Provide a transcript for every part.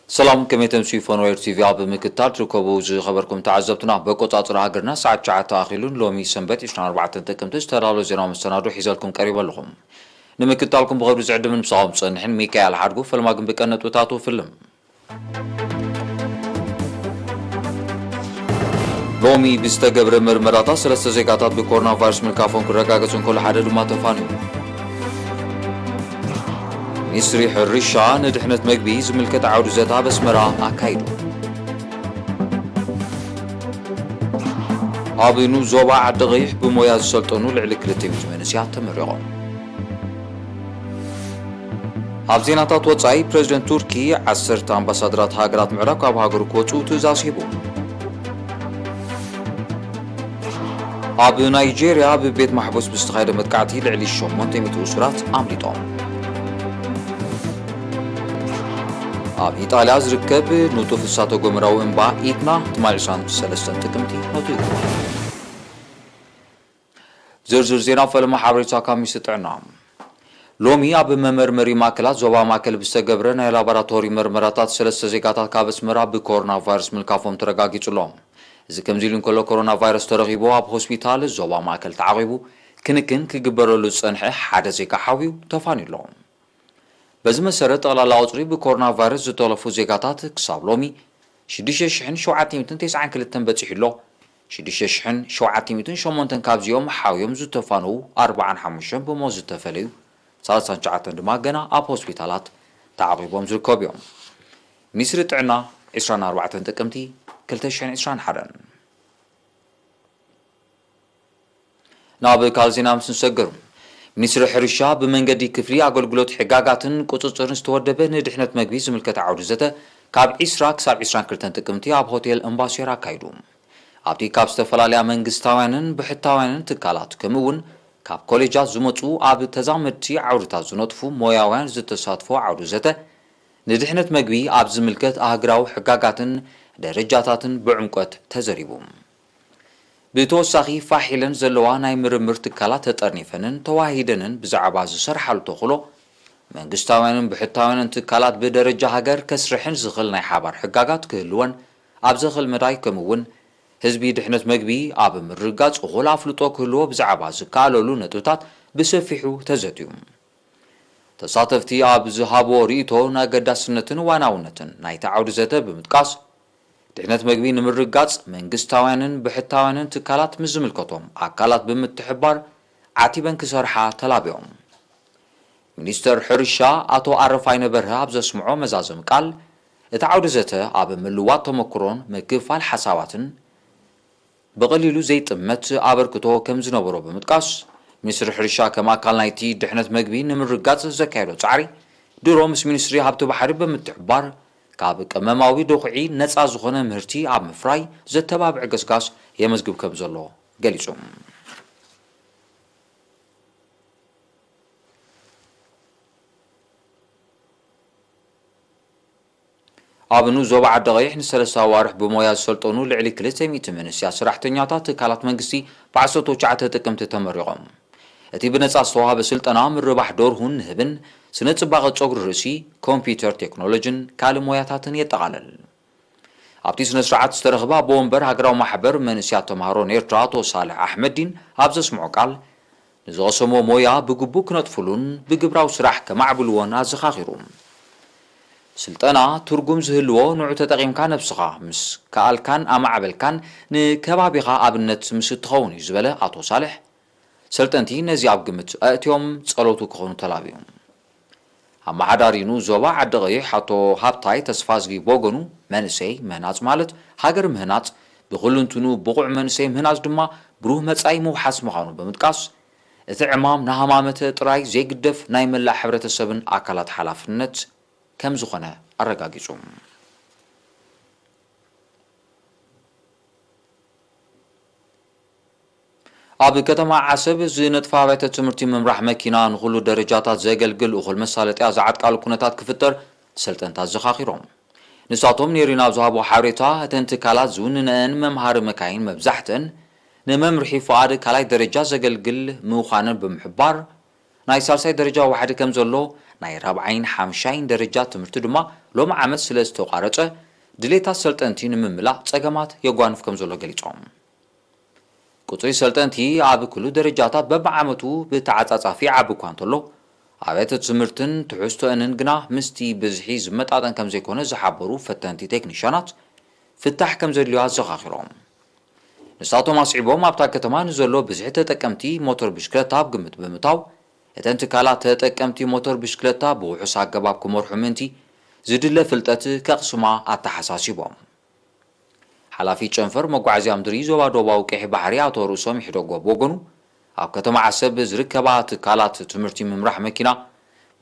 سلام كميتم سيفون وير تي في عب مكتال تركبوا زي خبركم تعزبتنا بقطع هاجرنا ساعة تاخلون لومي سنبت 24 تكم تسترالو زينا مستنادو حيزالكم قريبا لهم نمكتالكم بغير زعد من مصاوب صنحن ميكايل حرقو فلما قم بكنت وتاتو فيلم لومي بيستقبر مرمراتا سلسة زيقاتات بكورونا فيروس من كافون كرقاقسون كل حدا ما تفانيو مصري حرشة ندحنة مقبي زملكة عود زيتها بسمرا أكايدو أبينو زوبا عدغيح بموياز سلطنو لعلكلتي بجمانسيات تمرغو أبزيناتات وطعي بريزيدنت تركي عسرت أمباسادرات هاجرات معراق أب هاجرو كوتو تزاسيبو أب نيجيريا ببيت محبوس بستخايدة متقعتي لعلي الشومون تيميتو أسرات أمريطون أب إيطاليا زركب نوتو فساتو قمراو إنبا إيتنا تمالسان سلسان تكمتي نوتو زرزر زينا فلما حابريتا كامي ستعنا لومي أب ممرمري ماكلات زوبا ماكل بستقبرن إلى لابراتوري مرمراتات سلسة زيقاتات كابس مرا بكورونا فيروس من كافوم ترقاقي تلوم إذا كمزيلين كله كورونا فيروس ترغيبو أب هوسبيتال زوبا ماكل تعغيبو كنكن كقبرو لسنحي حدا زيقا حاويو تفاني لهم بز مسرت على لاوتري بكورونا فيروس زتولفو زيقاتات كساب لومي شديش شحن شوعاتيمتن تسعان كلتن بتحيلو شديش شحن شوعاتيمتن شومونتن كابزيوم حاويوم زتفانو 45 بموز تفليو سالسان شعاتن دماغنا اب هوسبيتالات تعقيبهم زركوبيوم مصر تعنا 24 تقمتي كلتشحن 20 حرن ناب كالزينا مسنسجرو مصر حرشة بمنجدي كفري أقولقلوت حقاقاتن قصصرن استودبه ندحنة مقبي زملكة عودزته كاب إسراك ساب إسران كرتن تقمتي أب هوتيل أمباسيرا كايدوم أبدي كاب استفلاليا منجستاوانن بحتاوانن تكالات كمون كاب كوليجات زمتو أب تزامتي عورتا زنطفو موياوان زتساتفو عودزته ندحنة مقبي أب زملكة أهقراو حقاقاتن درجاتاتن بعمقت تزريبوم بتوسخي فاحلا زلوا ناي مرمر تكالات تطرنيفنن تواهيدنن بزعبا زسرحالو تخلو منغستاوانن بحتاوانن تكالات بدرجه هاجر كسرحن زخل ناي حبار حقاقات كهلون اب زخل مداي كمون حزبي دحنت مغبي اب مرغاص غول افلطو كهلو بزعبا زكالولو نطوتات بسفيحو تزتيوم تساتفتي اب زهابو ريتو ناغداسنتن واناونتن ناي تعود زته بمتقاس دحنت مقبي نمرقاص منغستاوانن بحتاوانن تكالات مزملكتهم أكالات بمتحبار عاتبن كسرحا تلابيهم منيستر حرشة أتو عرفاي نبرها أبز سمعو مزازم قال اتعود زته أب ملوات تمكرون مكفال حساواتن بقليلو زيت أمت أبركتو كمز نبرو بمتقاس منيستر حرشة كما قال نايتي دحنت مقبي نمرقاص زكايرو تعري درو مس منيستري هابتو بحري بمتحبار كابك أماماوي دوخعي نتسا زخونه مهرتي عب مفراي زتبابع قسقاس يمزقب كبزلو قليسوم أبنو زوبا عدغيح نسلسا وارح بموياز سلطونو لعلي كلتة ميتمن سياسة راحتنياتات كالات منقسي بعصوتو چعته تكمت تمرغم اتي بنتسا صوها بسلطنا من رباح دور هون هبن سنة باغ تصغر رسي كمبيوتر تكنولوجين كالموياتاتن يتغالل ابتي سنة سرعات استرغبا بومبر هاقراو محبر من سياتو مهارون إرتراتو صالح أحمد دين هابز اسمعو قال نزغسمو مويا بقبو كنطفلون بقبراو سراح كمعبلوون ازخاخيروم سلطنا ترقم زهلو نوعو تتغيمكا نفسخا مس كالكان أمعبلكان نكبابيخا أبنت مستخوني زبالة أتو صالح سلطنتي نزي عبقمت أتيوم تسألوتو كخونو تلابيوم أما حدارينو زوبا عدغي حتو هابتاي تسفازغي بوغنو منسي مهناز مالت هاجر مهناز بغلنتنو بقع منسي مهناز دما بروه متساي موحاس مخانو بمتقاس اتعمام نهامامته تراي زي قدف نايملا حبرة السبن أكالات حلافنت كم زخنا الرقاقيزوم أبي كتما عسب زينت فاويت تمرتي من رحمة كينان غلو درجاتات زيقلقل وغل مسالة أزعاد قالو كونتات كفتر سلطنتات زخاخيروم نساتهم نيرينا بزهابو حاريتا تنتكالات زوننان ممهار مكاين مبزحتن نممرحي فؤاد كالاي درجة زيقلقل موخانن بمحبار ناي سالساي درجة واحد كم زلو ናይ 4ን 5ን ደረጃ ትምህርቲ ድማ ሎም ዓመት ስለ ዝተቋረፀ ድሌታት ሰልጠንቲ ንምምላእ ጸገማት የጓንፍ ከም ዘሎ ገሊጾም ቁጽሪ ሰልጠንቲ ኣብ ኩሉ ደረጃታት በብዓመቱ ብተዓጻጻፊ ዓብ እኳ እንተሎ ኣብያተ ትምህርትን ትሕዝቶአንን ግና ምስቲ ብዝሒ ዝመጣጠን ከም ዘይኮነ ዝሓበሩ ፈተንቲ ቴክኒሽያናት ፍታሕ ከም ዘድልዩ ኣዘኻኺሮም ንሳቶም ኣስዒቦም ኣብታ ከተማ ንዘሎ ብዝሒ ተጠቀምቲ ሞተር ብሽክለታ ኣብ ግምት ብምታው እተን ትካላት ተጠቀምቲ ሞተር ብሽክለታ ብውሑስ ኣገባብ ክመርሑ ምንቲ ዝድለ ፍልጠት ከቕስማ ኣተሓሳሲቦም ሓላፊ ጨንፈር መጓዓዝያ ምድሪ ዞባ ደቡባዊ ቀይሕ ባሕሪ ኣቶ ርእሶም ይሕደጎ ብወገኑ ኣብ ከተማ ዓሰብ ዝርከባ ትካላት ትምህርቲ ምምራሕ መኪና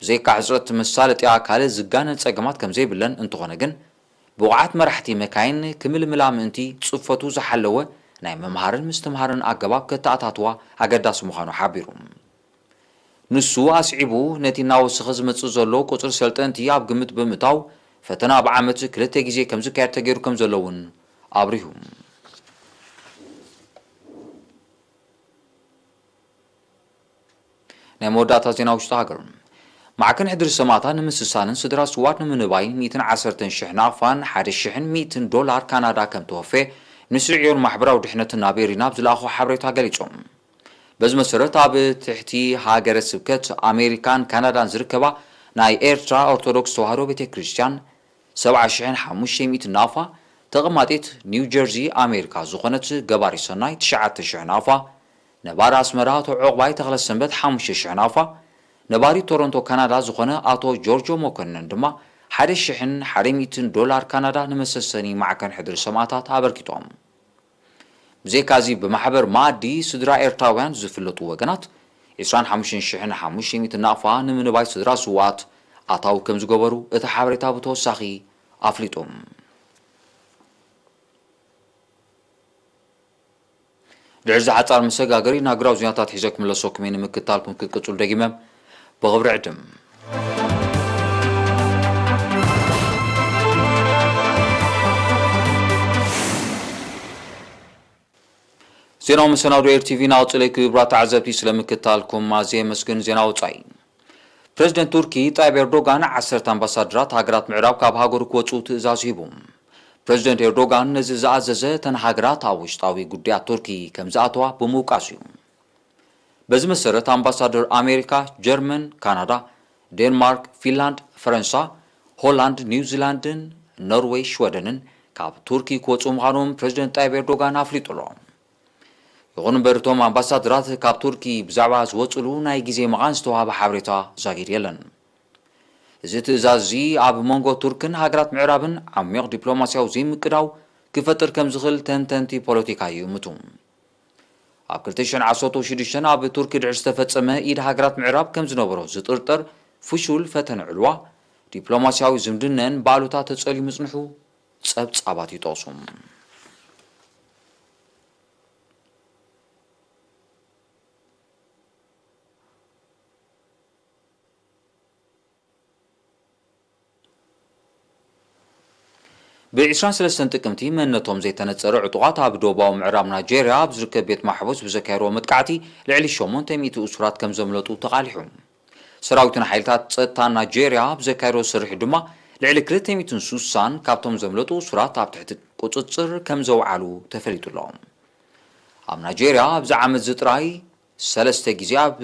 ብዘይካ ሕፅረት መሳለጥያ ካልእ ዝጋነን ጸገማት ከም ዘይብለን እንትኾነ ግን ብቕዓት መራሕቲ መካይን ክምልምላ ምእንቲ ጽፈቱ ዝሓለወ ናይ መምሃርን ምስትምሃርን ኣገባብ ከተኣታትዋ ኣገዳሲ ምዃኑ ሓቢሩ ንሱ ኣስዒቡ ነቲ እናወስኸ ዝመጽእ ዘሎ ቁጽሪ ሰልጠንቲ ኣብ ግምት ብምእታው ፈተና ብዓመት 2 ግዜ ከም ዝካየድ ተገይሩ ከም ዘሎ እውን ኣብሪሁ ናይ መወዳእታ ዜና ውሽጢ ሃገር ማዕከን ሕድሪ ሰማዕታት ንምስሳንን ስድራ ስዋት ንምንባይን 110,000 ናቕፋን $1,100 ካናዳ ከም ተወፈ ሚኒስትሪ ዕዮን ማሕበራዊ ድሕነትን ናቤሪና ብዝለኣኾ ሓበሬታ ገሊጾም በዚ መሰረት ኣብ ትሕቲ ሃገረ ስብከት ኣሜሪካን ካናዳን ዝርከባ ናይ ኤርትራ ኦርቶዶክስ ተዋህዶ ቤተ ክርስቲያን 70,500 ናቕፋ ተቐማጢት ኒው ጀርዚ ኣሜሪካ ዝኾነት ገባሪ ሰናይ 9,000 ናቕፋ ነባሪ ኣስመራ ኣቶ ዕቑባይ ተኽለ ሰንበት 5,000 ናቕፋ ነባሪ ቶሮንቶ ካናዳ ዝኾነ ኣቶ ጆርጆ ሞኮነን ድማ $1,100 ካናዳ ንመሰሰኒ ማዕከን ሕድሪ ሰማዕታት ኣበርኪቶም ብዘይካዚ ብማሕበር ማኣዲ ስድራ ኤርትራውያን ዝፍለጡ ወገናት 25,500 ናቕፋ ንምንባይ ስድራ ስዋት ኣታው ከም ዝገበሩ እቲ ሓበሬታ ብተወሳኺ ኣፍሊጦም ድሕሪ ዝሓፃር መሰጋገሪ ናግራዊ ዜናታት ሒዘ ክምለሰኩም እየ ንምክትታልኩም ክቅፅሉ ደጊመ ብኽብሪ ዕድም ዜናው መሰናዶ ኤርቲቪ ናውፅለይ ክብራት ተዓዘብቲ ስለምክትታልኩም ኣዝየ መስግን ዜና ወፃኢ ፕሬዝደንት ቱርኪ ጣይብ ኤርዶጋን 10 ኣምባሳደራት ሃገራት ምዕራብ ካብ ሃገሩ ክወፁ ትእዛዝ ሂቡ ፕሬዝደንት ኤርዶጋን ነዚ ዝኣዘዘ ተን ሃገራት ኣብ ውሽጣዊ ጉዳያት ቱርኪ ከም ዝኣተዋ ብምውቃስ እዩ በዚ መሰረት ኣምባሳደር ኣሜሪካ ጀርመን ካናዳ ዴንማርክ ፊንላንድ ፈረንሳ ሆላንድ ኒውዚላንድን ኖርዌይ ሽወደንን ካብ ቱርኪ ክወፁ ምዃኖም ፕሬዝደንት ጣይብ ኤርዶጋን ኣፍሊጡሎም ይኹን እምበር እቶም ኣምባሳደራት ካብ ቱርኪ ብዛዕባ ዝወፅሉ ናይ ግዜ መቓን ዝተዋህበ ሓበሬታ ዛጊድ የለን እዚ ትእዛዝ እዚ ኣብ መንጎ ቱርክን ሃገራት ምዕራብን ዓሚቕ ዲፕሎማስያዊ ዘይምቅዳው ክፈጥር ከም ዝኽእል ተንተንቲ ፖለቲካ ይእምቱ ኣብ 2016 ኣብ ቱርኪ ድሕሪ ዝተፈጸመ ኢድ ሃገራት ምዕራብ ከም ዝነበሮ ዝጥርጠር ፍሹል ፈተነ ዕልዋ ዲፕሎማስያዊ ዝምድነን ባሉታ ተጸሊሙ ምጽንሑ ጸብጻባት ይጠቕሱ ب23 ጥቅምቲ መንነቶም ዘይተነጸረ ዕጡቓት ኣብ ደቡባዊ ምዕራብ ናይጄርያ ኣብ ዝርከብ ቤት ማሕበስ ብዘካየድዎ መጥቃዕቲ ልዕሊ 800 እስራት ከም ዘምለጡ ተቓሊሑ ሰራዊትን ሓይልታት ጸጥታ ናይጄርያ ብዘካየድዎ ስርሒ ድማ ልዕሊ 260 ካብቶም ዘምለጡ እስራት ኣብ ትሕቲ ቁጽጽር ከም ዘውዓሉ ተፈሊጡሎም ኣብ ናይጄርያ ኣብዚ ዓመት ዝጥራይ 3 ግዜ ኣብ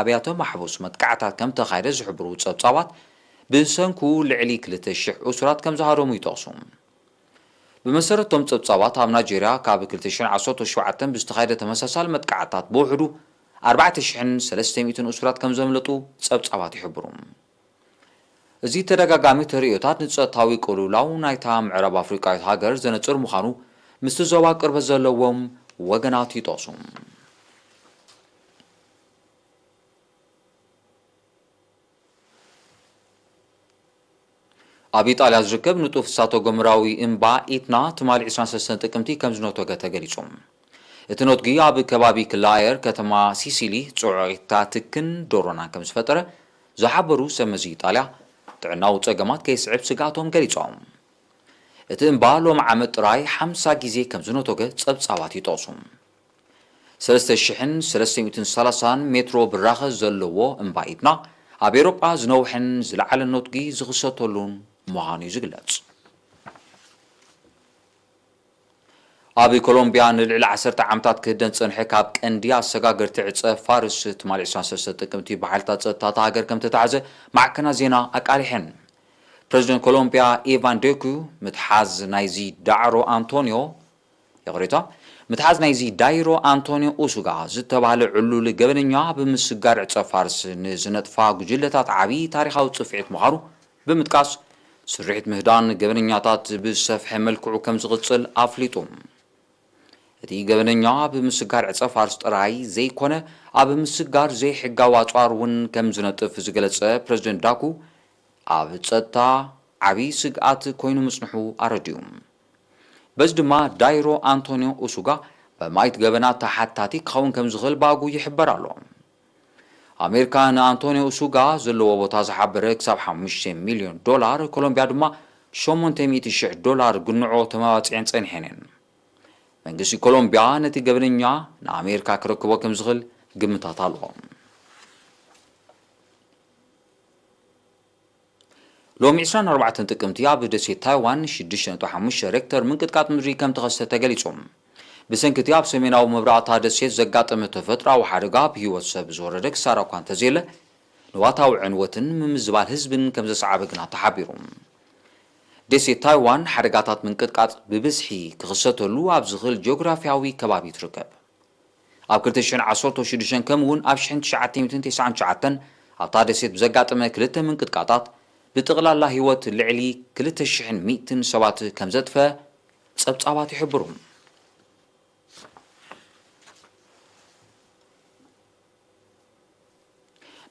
ኣብያተ ማሕበስ መጥቃዕታት ከም ተኻይደ ዝሕብሩ ጸብጻባት ብሰንኩ ልዕሊ 200 እስራት ከም ዝሃረሙ ይጠቕሱ ብመሰረቶም ጸብጻባት ኣብ ናይጄርያ ካብ 2017 ብዝተኻየደ ተመሳሳሊ መጥቃዕታት ብውሕዱ 4,300 እስራት ከም ዘምለጡ ጸብጻባት ይሕብሩ እዚ ተደጋጋሚ ተርእዮታት ንጸጥታዊ ቅልውላው ናይታ ምዕራብ ኣፍሪቃዊት ሃገር ዘነጽር ምዃኑ ምስቲ ዞባ ቅርበት ዘለዎም ወገናት ይጠቕሱ ኣብ ኢጣልያ ዝርከብ ንጡፍ እሳተ ገሞራዊ እምባ ኢትና ትማሊ 23 ጥቅምቲ ከም ዝነተገ ተገሊጹ እቲ ነትጊ ኣብ ከባቢ ክላየር ከተማ ሲሲሊ ጽዑቕታ ትክን ዶሮና ከም ዝፈጠረ ዝሓበሩ ሰመዚ ኢጣልያ ጥዕናዊ ጸገማት ከይስዕብ ስጋቶም ገሊጾም እቲ እምባ ሎም ዓመት ጥራይ 50 ግዜ ከም ዝነተገ ጸብጻባት ይጠቕሱ 3330 ሜትሮ ብራኸ ዘለዎ እምባ ኢትና ኣብ ኤውሮጳ ዝነውሕን ዝለዓለ ነጥጊ ዝኽሰተሉን ምዃኑ ዝግለጽ ኣብ ኮሎምቢያ ንልዕሊ 10 ዓመታት ክህደን ዝጸንሐ ካብ ቀንዲ ኣሰጋገርቲ ዕፀ ፋርስ ትማል 23 ጥቅምቲ ብሓይልታት ጸጥታ ሃገር ከም ዝተታሕዘ ማዕከናት ዜና ኣቃሊሐን ፕረዚደንት ኮሎምቢያ ኢቫን ዱኩ ምትሓዝ ናይዚ ዳዕሮ አንቶኒዮ የቕሬታ ምትሓዝ ናይዚ ዳይሮ አንቶኒዮ ኡሱጋ ዝተባሃለ ዕሉል ገበነኛ ብምስጋር ዕፀ ፋርስ ንዝነጥፋ ጉጅለታት ዓብዪ ታሪኻዊ ጽፍዒት ምዃኑ ብምጥቃስ ስርሒት ምህዳን ገበነኛታት ብሰፍሐ መልክዑ ከም ዝቕጽል ኣፍሊጡ እቲ ገበነኛ ብምስጋር ዕፀ ፋርስ ጥራይ ዘይኮነ ኣብ ምስጋር ዘይሕጋዊ ኣጽዋር እውን ከም ዝነጥፍ ዝገለጸ ፕረዚደንት ዳኩ ኣብ ጸጥታ ዓብዪ ስግኣት ኮይኑ ምጽንሑ ኣረድዩ በዚ ድማ ዳይሮ አንቶኒዮ ኡሱጋ በማይት ገበና ተሓታቲ ክኸውን ከም ዝኽእል ባጉ ይሕበር ኣሎ ኣሜሪካ ንአንቶኒዮ ኡሱጋ ዘለዎ ቦታ ዝሓበረ ክሳብ $5 ሚልዮን ኮሎምቢያ ድማ $800,000 ግንዖ ተመዋፂዐን ጸኒሐን መንግስቲ ኮሎምቢያ ነቲ ገበነኛ ንኣሜሪካ ክረክቦ ከም ዝኽእል ግምታት ኣለዎ ሎሚ 24 ጥቅምቲ ኣብ ደሴት ታይዋን 6.5 ሬክተር ምንቅጥቃጥ ምድሪ ከም ተኸሰተ ተገሊጹ ብሰንኪ ኣብ ሰሜናዊ ምብራቕታ ደሴት ዘጋጠመ ተፈጥሮኣዊ ሓደጋ ብህይወት ሰብ ዝወረደ ክሳራ እኳ እንተዘየለ ንዋታዊ ዕንወትን ምምዝባል ህዝብን ከም ዘሰዓበ ግና ተሓቢሩ ደሴት ታይዋን ሓደጋታት ምንቅጥቃጥ ብብዝሒ ክኽሰተሉ ኣብ ዝኽእል ጂኦግራፊያዊ ከባቢ ትርከብ ኣብ 2016 ከምኡውን ኣብ 1999 ኣብታ ደሴት ብዘጋጠመ ክልተ ምንቅጥቃጣት ብጥቕላላ ህይወት ልዕሊ 2,100 ሰባት ከም ዘጥፈ ጸብጻባት ይሕብሩ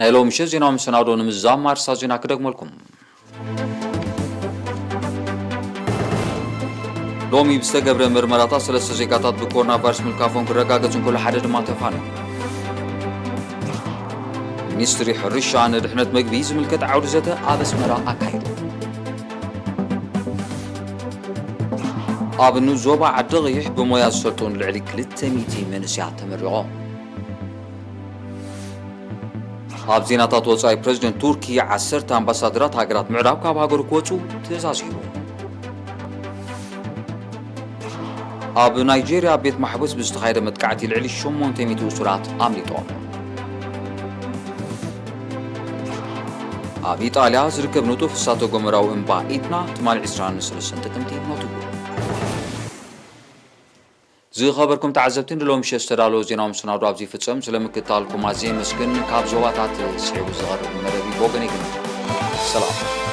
ናይ ሎሚ ምሽት ዜናዊ መሰናዶ ንምዛም ማርሳ ዜና ክደግመልኩም ሎሚ ብዝተገብረ ምርመራታት 3 ዜጋታት ብኮሮና ቫይረስ ምልካፎም ክረጋገጹን ኩሉ ሓደ ድማ ተፋነዩ ሚኒስትሪ ሕርሻ ንድሕነት መግቢ ዝምልከት ዓውዲ ዘተ ኣብ ኣስመራ ኣካይዱ ኣብ ዞባ ዓዲ ቀይሕ ብሞያ ዝሰልጡን ልዕሊ 200 መንእስያት ተመሪቖም ኣብ ዜናታት ወጻኢ ፕረዚደንት ቱርኪ 10 ኣምባሳደራት ሃገራት ምዕራብ ካብ ሃገሩ ክወጹ ትእዛዝ ሂቡ ኣብ ናይጄርያ ቤት ማሕበስ ብዝተኻየደ መጥቃዕቲ ልዕሊ 800 እሱራት ኣምሊጦም ኣብ ኢጣልያ ዝርከብ ንጡፍ እሳተ ገሞራዊ እምባ ኢትና ትማል 23 ጥቅምቲ ሞቱ ዝኸበርኩም ተዓዘብቲ ንሎሚ ምሽት ዝተዳለወ ዜናዊ መሰናዶ ኣብዚ ይፍጸም ስለምክትታልኩም ኣዝየ መስግን ካብ ዞባታት ስዒቡ ዝቐርብ መደብ ወገን ይግነ ሰላም